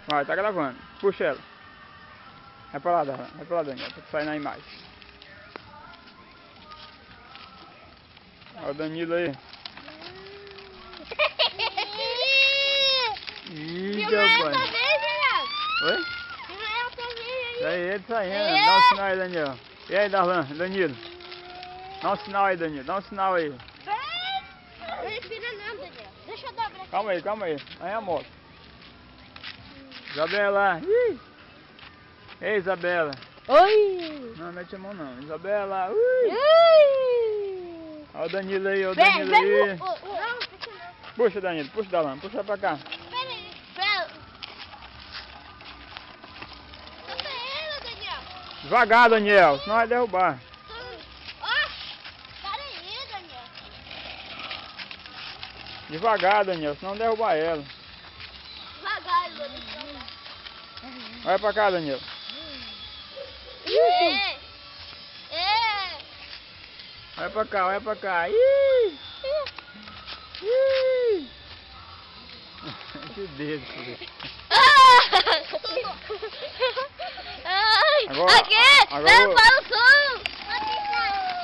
Vai, tá gravando. Puxa ela. Vai pra lá, Daniel. Vai pra lá, Daniel. Pra sair na imagem. Olha o Danilo aí. Ih, rapaz. Oi? E aí, ele saindo. Dá um sinal aí, Daniel. E aí, Darlan, Danilo. Dá um sinal aí, Danilo. Dá um sinal aí. Não respira não, Daniel. Deixa eu dobrar aqui. Calma aí. Aí é a moto. Isabela. Ih. Ei, Isabela. Oi! Não, mete a mão não. Isabela. Ui. Ui! Olha o Danilo aí, olha o Danilo aí. Não, Puxa, Danilo. Puxa, Darlan. Puxa pra cá. peraí. Pera. Solta ela, Daniel. Devagar, Daniel. Senão vai derrubar. Ó, para aí, Daniel. Devagar, Daniel. Senão derrubar ela. Devagar, Daniel. Vai pra cá, Daniel. Ei! Vai pra cá. Ih! Ih! Que dedo, filho. Ai! Agora- Aqui! agora eu vou- Para o som!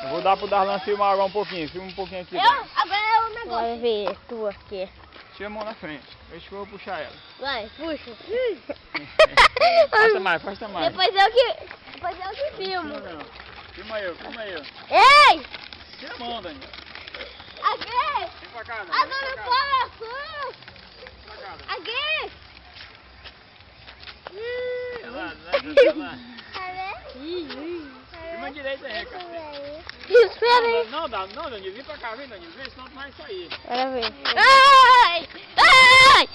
Eu vou dar pro Darlan filmar agora um pouquinho. Filma um pouquinho aqui. Agora é o negócio. Vai ver tu aqui. Tira a mão na frente. Deixa que eu vou puxar ela. Vai, puxa. Afasta mais. Depois eu que filmo. Não. Filma eu. Ei! Tira a mão, Daniel. Aqui! Vem pra cá, Daniel. Agora Vem pra cá. para o som! Vem pra cá, Daniel. Aqui! Vai lá. Filma direito aí, cara. Espera aí. Não, Danilo. Vem pra cá, Danilo. Vem, senão tu vai sair. Bora ver. Ai! Ai!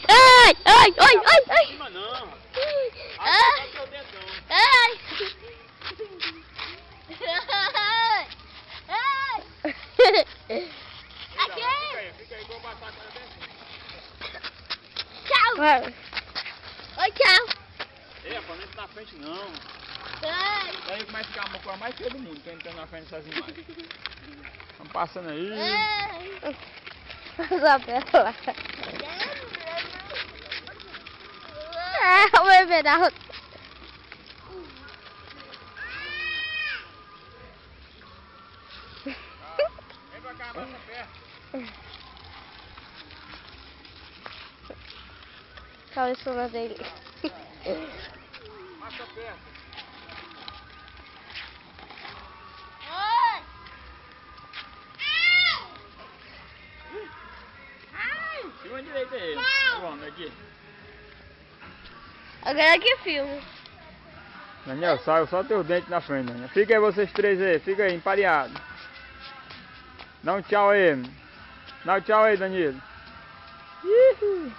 Filma não. Ai! Abre teu dedão. Ai! Aqui! Fica aí, vou botar a cara dentro. Tchau! Vai. Oi, tchau! Ei, rapaz, não entra na frente não. Ai! Daí começa a ficar uma coisa mais feia do mundo, quem entra na frente dessas imagens. Vamos passando aí. Ai! Isabela. O bebê da outra. Vem pra cá, passa perto. Calma em cima dele. Passa perto. Oi! Filma direito aí. Vamos aqui. Agora que filme. Daniel, sai só teus dentes na frente, Daniel. Fica aí vocês três aí, fica aí, empareado. Dá um tchau aí. Dá um tchau aí, Danilo. Ih.